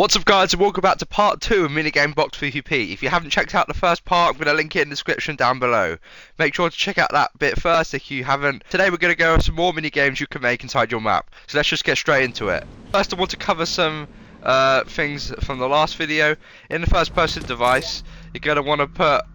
What's up guys, and welcome back to part 2 of Minigame Box PvP. If you haven't checked out the first part, I'm going to link it in the description down below. Make sure to check out that bit first if you haven't. Today we're going to go over some more minigames you can make inside your map. So let's just get straight into it. First I want to cover some things from the last video. In the first person device, you're going to want to put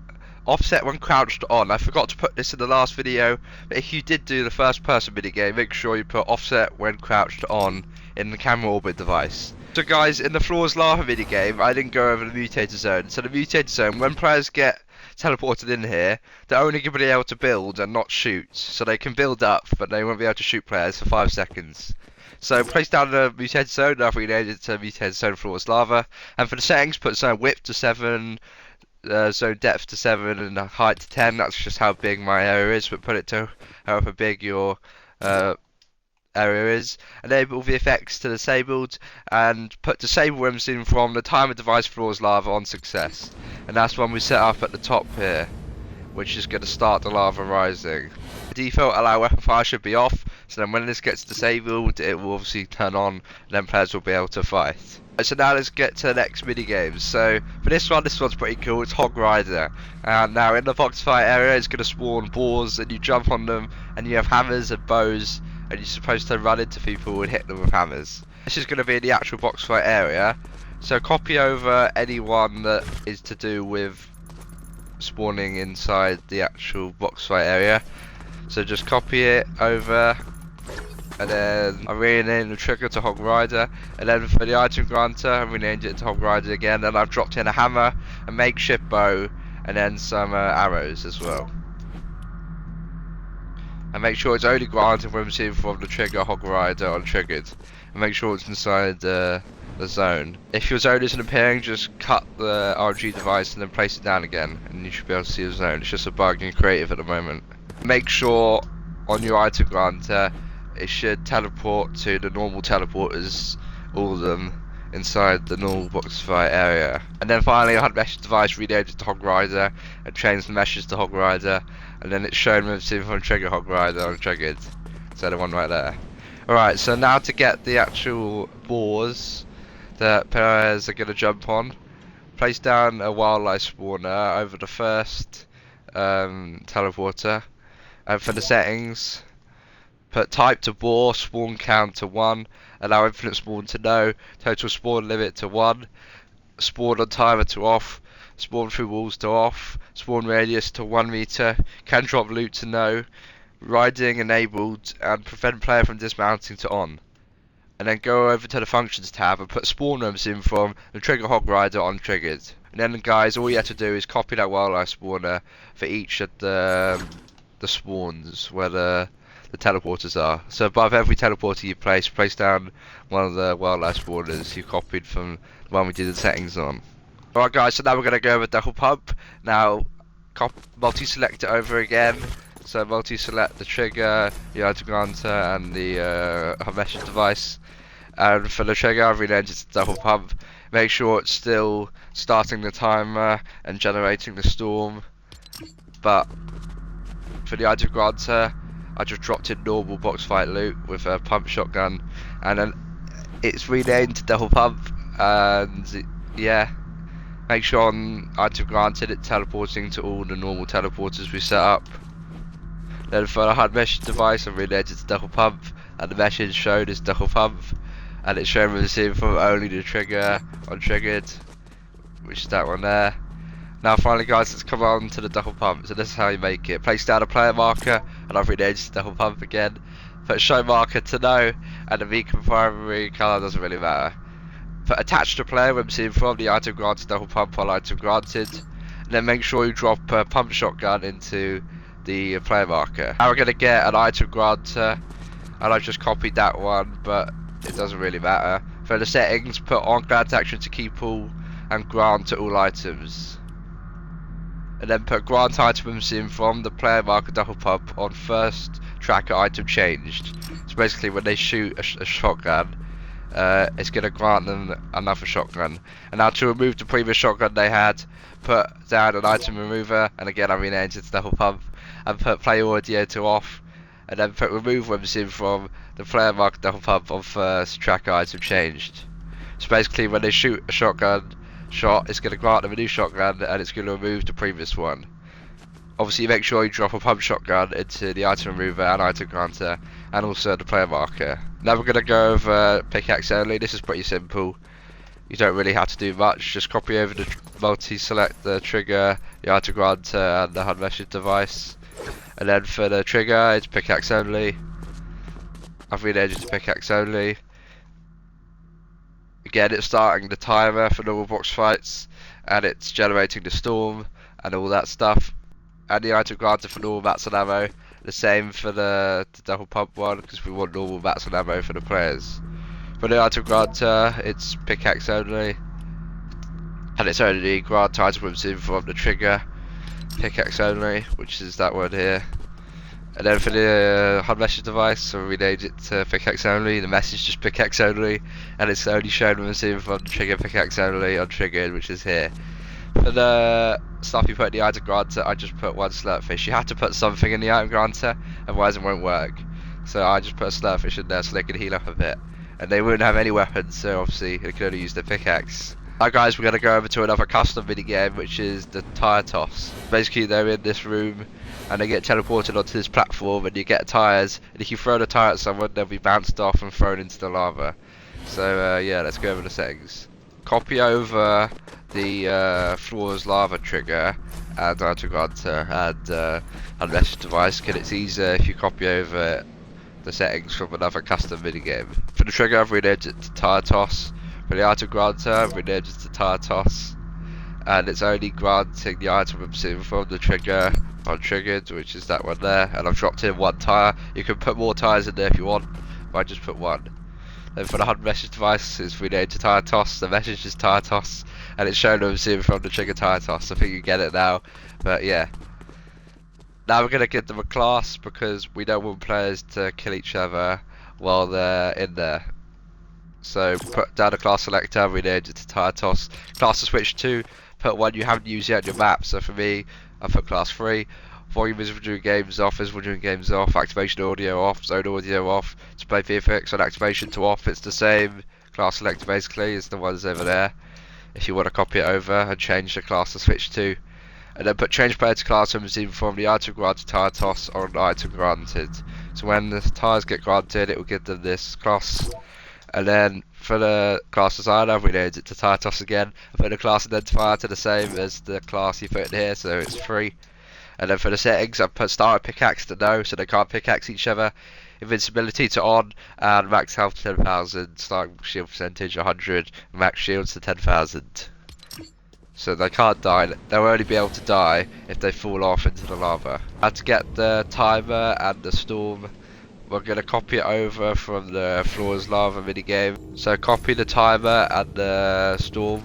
offset when crouched on. I forgot to put this in the last video, but if you did do the first person minigame, make sure you put offset when crouched on in the camera orbit device. So guys, in the floor's lava minigame, I didn't go over the mutator zone. So the mutator zone, when players get teleported in here, they're only going to be able to build and not shoot. So they can build up, but they won't be able to shoot players for 5 seconds. So place down the mutator zone, I've renamed it to mutator zone floor's lava. And for the settings, put zone width to 7, zone depth to 7, and height to 10. That's just how big my area is, but put it to however big your area is. Enable VFX to disabled and put disable when seen from the timer device floors lava on success, and that's one we set up at the top here, which is going to start the lava rising. The default allow weapon fire should be off, so then when this gets disabled it will obviously turn on and then players will be able to fight. So now let's get to the next minigame. So for this one's pretty cool. It's Hog Rider, and now in the box fight area it's going to spawn boars and you jump on them, and you have hammers and bows, and you're supposed to run into people and hit them with hammers. This is going to be in the actual box fight area, so copy over anyone that is to do with spawning inside the actual box fight area. So just copy it over, and then I renamed the trigger to Hog Rider, and then for the item granter I renamed it to Hog Rider again, and I've dropped in a hammer, a makeshift bow, and then some arrows as well. And make sure it's only granted when seen from the trigger Hog Rider untriggered, and make sure it's inside the zone. If your zone isn't appearing, just cut the RG device and then place it down again, and you should be able to see the zone. It's just a bug in creative at the moment. Make sure on your item granter it should teleport to the normal teleporters, all of them, inside the normal box fight area. And then finally I had mesh device renamed it to Hog Rider and changed the meshes to Hog Rider, and then it's shown with from trigger Hog Rider untriggered. So the one right there. Alright, so now to get the actual boars that players are going to jump on, place down a wildlife spawner over the first teleporter, and for the settings put type to boar, spawn count to 1, allow infinite spawn to no, total spawn limit to 1, spawn on timer to off, spawn through walls to off, spawn radius to 1 meter, can drop loot to no, riding enabled, and prevent player from dismounting to on. And then go over to the functions tab and put spawn rooms in from the trigger Hog Rider on triggered. And then guys, all you have to do is copy that wildlife spawner for each of the spawns where the teleporters are. So above every teleporter you place down one of the wildlife spawners you copied from the one we did the settings on. Alright guys, so now we're going to go over double pump. Now multi-select it over again. So multi-select the trigger, the item granter, and the mesh device. And for the trigger I've renamed it to double pump. Make sure it's still starting the timer and generating the storm. But for the item granter I just dropped in normal box fight loot with a pump shotgun, and then it's renamed to double pump. And yeah, make sure on item granted it's teleporting to all the normal teleporters we set up. Then for the hard mesh device I renamed it to double pump, and the mesh is shown as double pump, and it's shown with the from only the trigger untriggered, which is that one there. Now finally guys, let's come on to the double pump. So this is how you make it. Place down a player marker, and I've renamed it to double pump again. Put show marker to no, and the beacon primary colour doesn't really matter. Put attach to player when seen from the item granted double pump on item granted. And then make sure you drop a pump shotgun into the player marker. Now we're going to get an item granter, and I've just copied that one, but it doesn't really matter. For the settings, put on grant action to keep all and grant to all items. And then put grant items in from the player marker double pump on first tracker item changed. So basically when they shoot a shotgun, it's going to grant them another shotgun. And now to remove the previous shotgun they had, put down an item remover, and again I renamed it to double pump, and put play audio to off, and then put remove weapons in from the player marker double pump on first tracker item changed. So basically when they shoot a shotgun shot, it's going to grant them a new shotgun and it's going to remove the previous one. Obviously make sure you drop a pump shotgun into the item remover and item granter and also the player marker. Now we're going to go over pickaxe only. This is pretty simple. You don't really have to do much, just copy over the multi-select the trigger, the item granter and the HUD message device. And then for the trigger, it's pickaxe only. I've renamed it to pickaxe only. Again, it's starting the timer for normal box fights, and it's generating the storm and all that stuff. And the item granted for normal mats and ammo. The same for the double pump one, because we want normal mats and ammo for the players. For the item granter, it's pickaxe only, and it's only grant items in from the trigger, pickaxe only, which is that one here. And then for the HUD message device, so we renamed it to pickaxe only. The message just pickaxe only, and it's only shown when receiving from the trigger pickaxe only untriggered, which is here. For the stuff you put in the item granter, I just put one slurpfish. You have to put something in the item granter, otherwise it won't work. So I just put a slurpfish in there so they can heal up a bit. And they wouldn't have any weapons, so obviously they can only use their pickaxe. Now guys, we're going to go over to another custom minigame, which is the tire toss. Basically they're in this room and they get teleported onto this platform and you get tyres, and if you throw the tyre at someone they'll be bounced off and thrown into the lava. So yeah, let's go over the settings. Copy over the floor's lava trigger and item granter and message device, because it's easier if you copy over the settings from another custom minigame. For the trigger I've renamed it to tire toss. For the item granter I've renamed it to tire toss, and it's only granting the item received from the trigger untriggered, which is that one there, and I've dropped in one tyre. You can put more tyres in there if you want, but I just put one. Then for the HUD message device, it's renamed to tire toss. The message is tire toss, and it's shown receiving from the trigger tire toss. I think you get it now, but yeah. Now we're gonna give them a class because we don't want players to kill each other while they're in there. So put down a class selector, renamed it to tire toss. Class to switch to, put one you haven't used yet on your map. So for me, I put class 3. Volume is during games off, is during games off. Activation audio off, zone audio off. Display VFX on activation to off. It's the same class selector basically as the ones over there. If you want to copy it over and change the class to switch to. And then put change player to class when receiving from the item granted tire toss or an item granted. So when the tires get granted, it will give them this class. And then for the class designer, I've renamed it to tire toss again. I put the class identifier to the same as the class you put in here, so it's free. And then for the settings, I've put start pickaxe to no, so they can't pickaxe each other. Invincibility to on, and max health to 10,000, starting shield percentage 100, max shields to 10,000. So they can't die, they'll only be able to die if they fall off into the lava. And to get the timer and the storm, we're going to copy it over from the floor's lava minigame. So copy the timer and the storm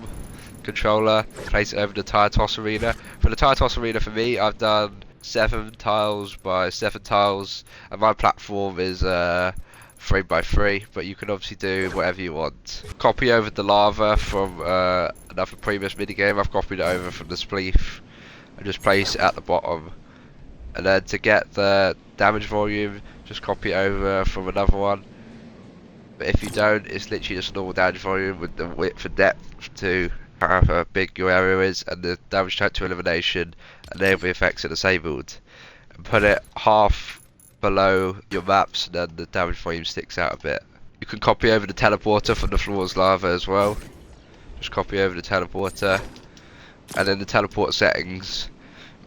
controller, place it over the tire toss arena. For the tire toss arena for me, I've done 7 tiles by 7 tiles, and my platform is 3 by 3, but you can obviously do whatever you want. Copy over the lava from another previous minigame. I've copied it over from the spleef and just place it at the bottom. And then to get the damage volume, just copy it over from another one. But if you don't, it's literally just normal damage volume with the width and depth to how big your area is, and the damage type to elimination, and enable effects are disabled. And put it half below your maps, and then the damage volume sticks out a bit. You can copy over the teleporter from the floor's lava as well. Just copy over the teleporter, and then the teleport settings,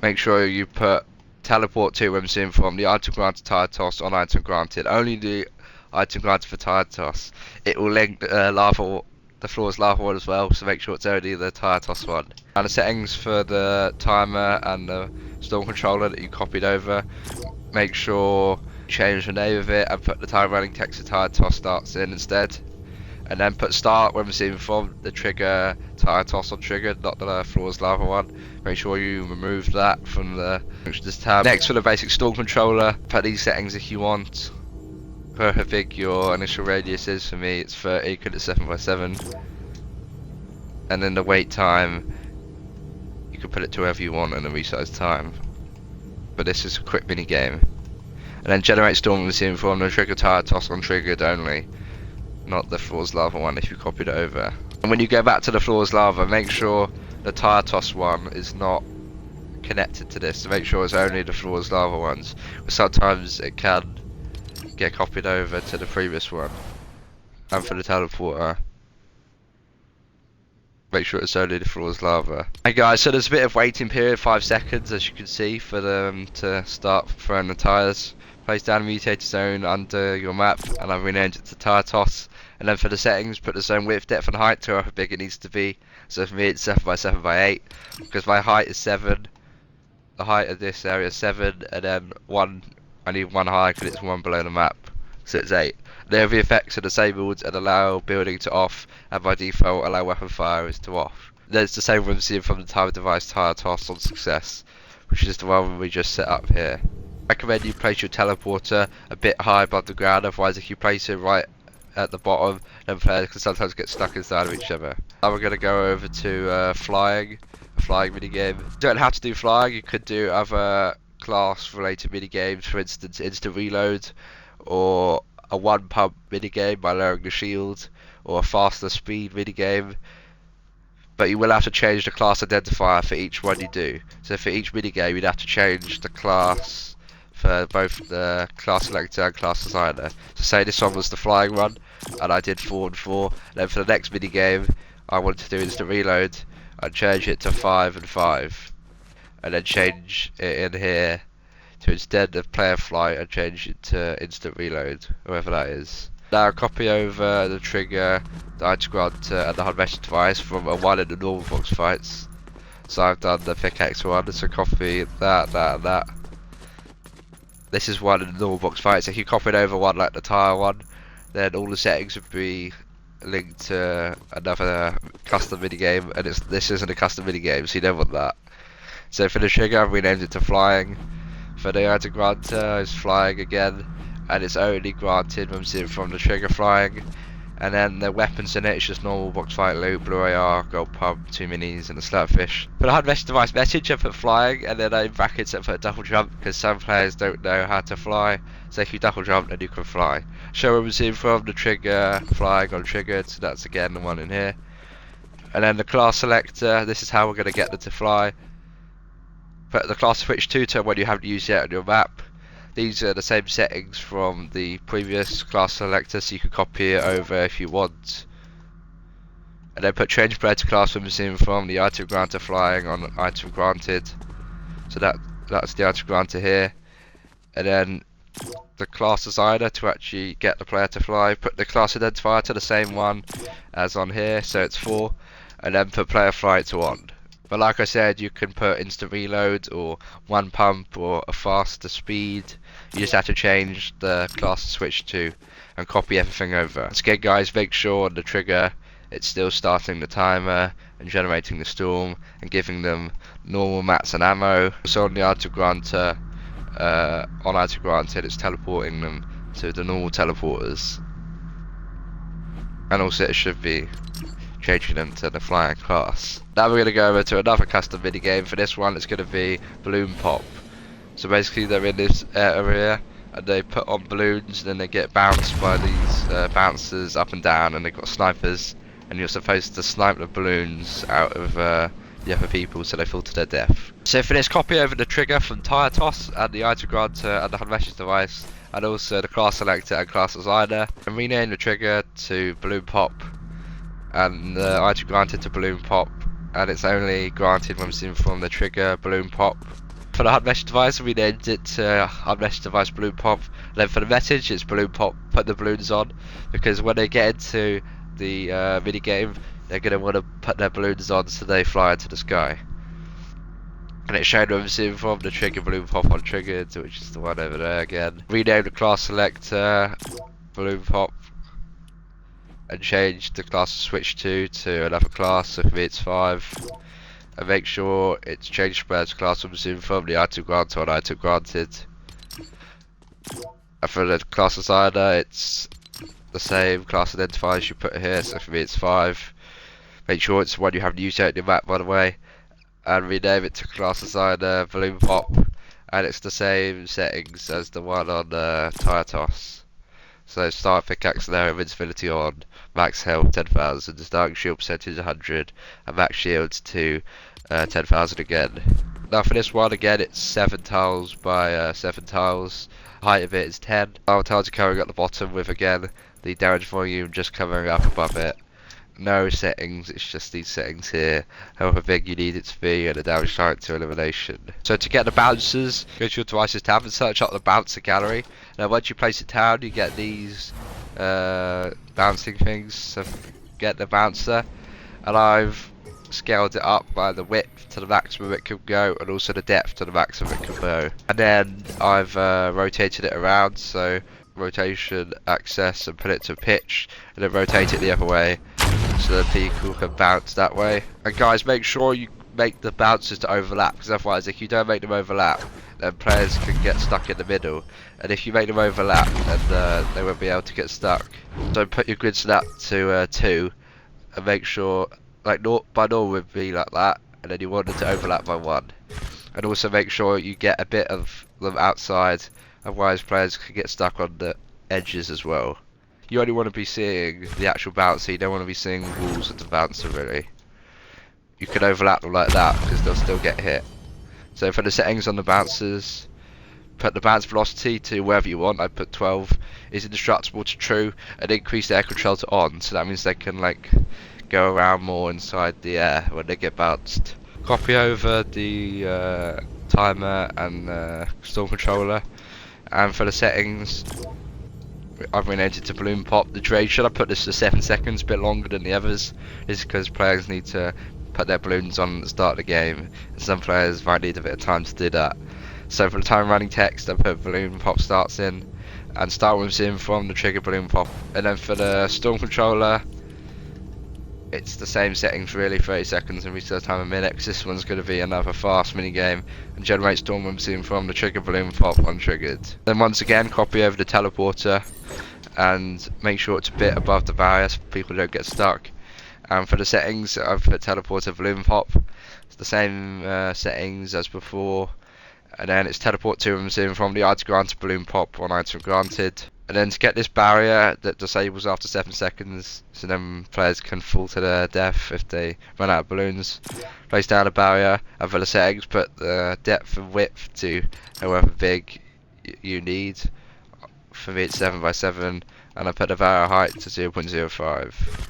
make sure you put teleport to when seen from the item granted tire toss on item granted. Only the item granted for tire toss. It will link the floor's lava one as well, so make sure it's only the tire toss one. And the settings for the timer and the storm controller that you copied over, make sure you change the name of it and put the time running text to tire toss starts in instead. And then put start when receiving from the trigger tire toss on triggered, not the floor's lava one. Make sure you remove that from the functions tab. Next, for the basic storm controller, put these settings if you want. Put how big your initial radius is. For me it's 30 because it's 7 by 7. And then the wait time, you can put it to wherever you want and the resize time. But this is a quick mini game. And then generate storm receiving from the trigger tire toss on triggered only. not the floor's lava one if you copied it over. And when you go back to the floor's lava, make sure the tire toss one is not connected to this, to make sure it's only the floor's lava ones. But sometimes it can get copied over to the previous one. And for the teleporter, make sure it's only the floor's lava. Hey guys, so there's a bit of waiting period, 5 seconds as you can see, for them to start throwing the tyres. Place down a mutated zone under your map, and I've renamed it to tire toss. And then for the settings, put the zone width, depth and height to how big it needs to be. So for me it's 7 by 7 by 8, because my height is 7. The height of this area is 7, and then I need one higher because it's 1 below the map, so it's 8. The other effects are disabled and allow building to off, and by default allow weapon fire is to off. There's the same one seen from the time device tire toss on success, which is the one we just set up here. I recommend you place your teleporter a bit high above the ground, otherwise if you place it right at the bottom, then players can sometimes get stuck inside of each other. Now we're going to go over to flying minigame. You don't have to do flying, you could do other class related minigames, for instance instant reload, or a one pump minigame by lowering the shield, or a faster speed minigame. But you will have to change the class identifier for each one you do. So for each minigame you'd have to change the class for both the class selector and class designer. So say this one was the flying one, and I did 4 and 4, then for the next minigame I wanted to do instant reload, I'd change it to 5 and 5, and then change it in here to, instead of player flight, I'd change it to instant reload, whoever that is. Now copy over the trigger, the item grant and the hard mesh device from a 1 in the normal box fights. So I've done the pickaxe one, so copy that, and that. This is 1 in the normal box fights. If you copied over one like the tire one, then all the settings would be linked to another custom minigame, and this isn't a custom minigame, so you don't want that. So for the trigger, I've renamed it to flying. For the item granter, it's flying again, and it's only granted when seen from the trigger flying. And then the weapons in it, it's just normal box fight loot, blue AR, gold pump, 2 minis, and a slurpfish. For the hard mesh device message, I put flying, and then in brackets I put double jump, because some players don't know how to fly. So if you double jump, then you can fly. Show what we've seen from the trigger, flying on triggered, so that's again the one in here. And then the class selector, this is how we're going to get them to fly. Put the class switch to one you haven't used yet on your map. These are the same settings from the previous class selector, so you can copy it over if you want. And then put change player to class when we've seen from the item granter flying on item granted. So that's the item granter here. And then the class designer to actually get the player to fly. Put the class identifier to the same one as on here, so it's 4. And then put player flight to 1. But like I said, you can put instant reload or 1 pump or a faster speed. You just have to change the class to switch to and copy everything over. Once again guys, make sure on the trigger it's still starting the timer and generating the storm and giving them normal mats and ammo. So on the item granter, on item granted, it's teleporting them to the normal teleporters. And also it should be changing them to the flying class. Now we're going to go over to another custom minigame. For this one it's going to be balloon pop. So basically they're in this area and they put on balloons and then they get bounced by these bouncers up and down, and they've got snipers, and you're supposed to snipe the balloons out of the other people so they fall to their death. So for this, copy over the trigger from tire toss and the item granter and the hard meshes device, and also the class selector and class designer, and rename the trigger to balloon pop and the item granted to balloon pop, and it's only granted when seen from the trigger balloon pop. For the hard mesh device, we named it hard mesh device balloon pop. And then for the message, it's balloon pop, put the balloons on, because when they get into the mini game, they're going to want to put their balloons on so they fly into the sky. And it's shown when seen from the trigger balloon pop on triggered, which is the one over there again. Rename the class selector balloon pop, and change the class switch to another class, so for me it's 5. And make sure it's changed to class from the item granted on item granted. And for the class designer, it's the same class identifiers you put here, so for me it's 5. Make sure it's one you haven't used yet in your map, by the way. And rename it to class designer balloon pop, and it's the same settings as the one on tire toss. So start pickaxe there, invincibility on, max health 10,000, starting shield percentage 100, and max shields to 10,000 again. Now for this one again, it's 7 tiles by 7 tiles. Height of it is 10. Our tiles are covering at the bottom with again the damage volume just covering up above it. No settings, it's just these settings here, however big you need it to be, and the damage type to elimination. So to get the bouncers, go to your devices tab and search up the bouncer gallery. Now once you place it down, you get these bouncing things to get the bouncer, and I've scaled it up by the width to the maximum it can go, and also the depth to the maximum it can go. And then I've rotated it around, so rotation, access, and put it to pitch, and then rotate it the other way so that people can bounce that way. And guys, make sure you make the bouncers to overlap, because otherwise if you don't make them overlap, then players can get stuck in the middle, and if you make them overlap, then they won't be able to get stuck. So put your grid snap to 2, and make sure, like by normal would be like that, and then you want it to overlap by 1. And also make sure you get a bit of them outside, otherwise players can get stuck on the edges as well. You only want to be seeing the actual bouncer, you don't want to be seeing the walls of the bouncer really. You can overlap them like that because they'll still get hit. So for the settings on the bouncers, put the bounce velocity to wherever you want. I put 12, is indestructible to true, and increase the air control to on, so that means they can like go around more inside the air when they get bounced. Copy over the timer and storm controller, and for the settings I've renamed it to balloon pop. The duration I put this to 7 seconds, a bit longer than the others, is because players need to put their balloons on at the start of the game, and some players might need a bit of time to do that. So for the time running text I put balloon pop starts in, and start moves in from the trigger balloon pop. And then for the storm controller, it's the same settings really, 30 seconds and restart time a minute, because this one's going to be another fast mini game, and generate storm moves in from the trigger balloon pop untriggered. Then once again copy over the teleporter and make sure it's a bit above the barrier so people don't get stuck. And for the settings I've put teleporter balloon pop, it's the same settings as before, and then it's teleport 2 rooms in from the item granted balloon pop on item granted. And then to get this barrier that disables after 7 seconds, so then players can fall to their death if they run out of balloons, place down a barrier, and for the settings put the depth and width to however big you need. For me it's 7 by 7, and I put the barrier height to 0.05.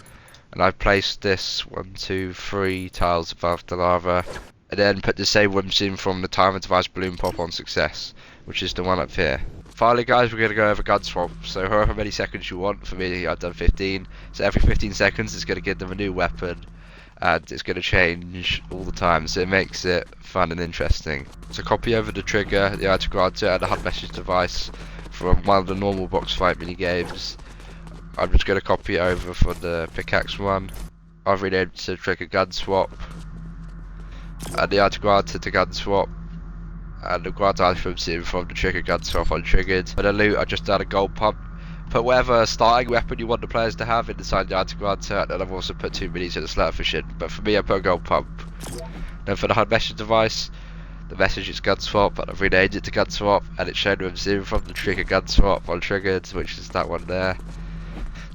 And I've placed this 1, 2, 3 tiles above the lava, and then put the same rooms in from the timer device balloon pop on success, which is the one up here. Finally guys, we're going to go over gun swap, so however many seconds you want. For me I've done 15, so every 15 seconds it's going to give them a new weapon, and it's going to change all the time, so it makes it fun and interesting. So copy over the trigger, the item granted, and the HUD message device from one of the normal box fight mini games. I'm just going to copy it over for the pickaxe one. I've renamed it to trigger gun swap, and the item granted to gun swap, and the grant items in from the trigger gun swap untriggered. For the loot I just done a gold pump. Put whatever starting weapon you want the players to have inside the item granted, and I've also put 2 minis in the slot fishing, but for me I put a gold pump. Then for the HUD message device, the message is gun swap, and I've renamed it to gun swap, and it's shown rooms in from the trigger gun swap untriggered, which is that one there.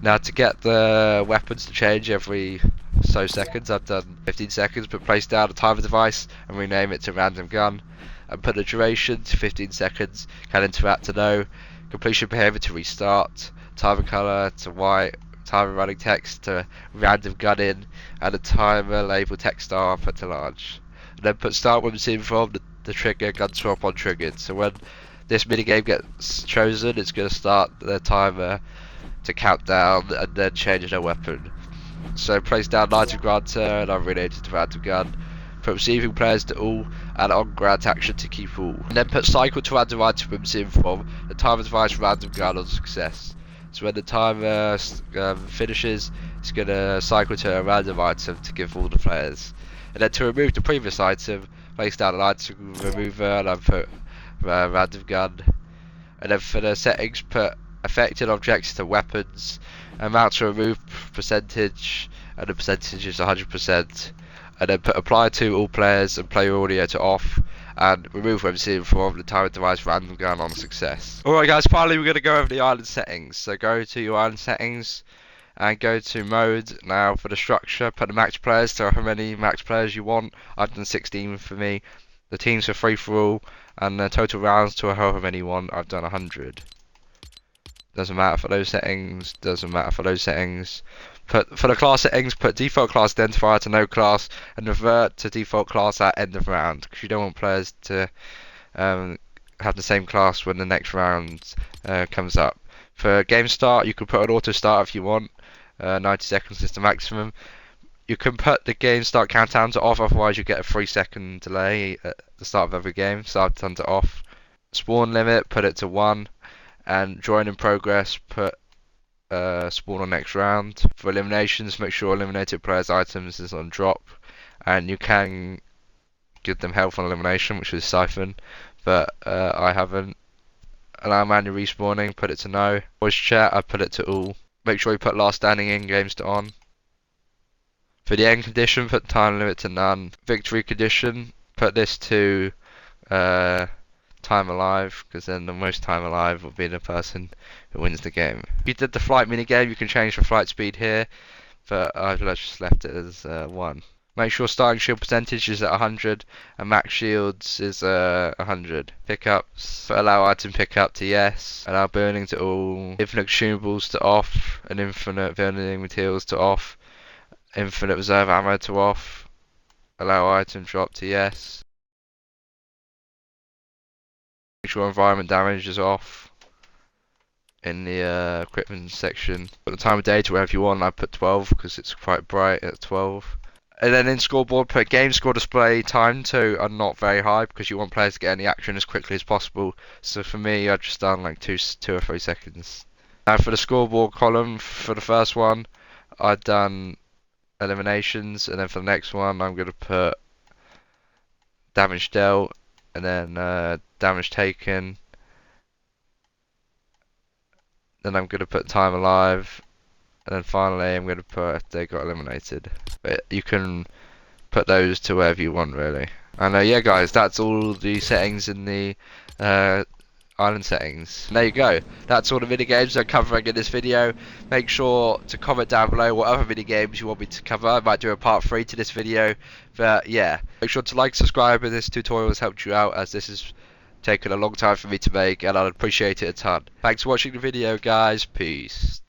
Now to get the weapons to change every so seconds, I've done 15 seconds, but place down a timer device and rename it to random gun, and put the duration to 15 seconds, can interact to no, completion behavior to restart, timer color to white, timer running text to random gun in, and a timer label text star put to large. And then put start weapons in from the trigger gun swap on triggered, so when this minigame gets chosen it's going to start the timer to count down and then change their weapon. So place down item granter, and I've renamed it to random gun. Put receiving players to all, and on grant action to keep all. And then put cycle to random items in from the timer device random gun on success. So when the timer finishes, it's going to cycle to a random item to give all the players. And then to remove the previous item, place down an item remover, and I've put random gun. And then for the settings, put affected objects to weapons, amount to remove percentage, and the percentage is 100%. And then put apply to all players and player audio to off, and remove everything from the timer device random gun on success. Alright guys, finally we're going to go over the island settings. So go to your island settings and go to mode. Now for the structure, put the max players to how many max players you want. I've done 16 for me. The teams are free for all, and the total rounds to however many you want. I've done 100. Doesn't matter for those settings. Doesn't matter for those settings. Put for the class settings, put default class identifier to no class, and revert to default class at end of round, because you don't want players to have the same class when the next round comes up. For game start, you can put an auto start if you want. 90 seconds is the maximum. You can put the game start countdown to off, otherwise you get a 3-second delay at the start of every game, so I've turned it off. Spawn limit, put it to 1, and join in progress, put spawn on next round. For eliminations, make sure eliminated players' items is on drop, and you can give them health on elimination, which is siphon, but I haven't. Allow manual respawning, put it to no. Voice chat, I put it to all. Make sure you put last standing in games to on. For the end condition, put time limit to none. Victory condition, put this to time alive, because then the most time alive will be the person who wins the game. If you did the flight minigame, you can change the flight speed here, but I've just left it as 1. Make sure starting shield percentage is at 100 and max shields is 100. Pickups, allow item pickup to yes, allow burning to all, infinite consumables to off, and infinite burning materials to off, infinite reserve ammo to off, allow item drop to yes. Make sure environment damage is off in the equipment section. Put the time of day to wherever you want. I put 12 because it's quite bright at 12. And then in scoreboard, put game score display time to are not very high, because you want players to get any action as quickly as possible. So for me, I've just done like 2 or 3 seconds. Now for the scoreboard column, for the first one, I've done eliminations, and then for the next one, I'm going to put damage dealt, and then damage taken. Then I'm going to put time alive, and then finally I'm going to put if they got eliminated. But you can put those to wherever you want, really. And yeah guys, that's all the settings in the island settings. And there you go, that's all the minigames I'm covering in this video. Make sure to comment down below what other minigames you want me to cover. I might do a part 3 to this video, but yeah, make sure to like, subscribe if this tutorial has helped you out, as this has taken a long time for me to make, and I'd appreciate it a ton. Thanks for watching the video guys, peace.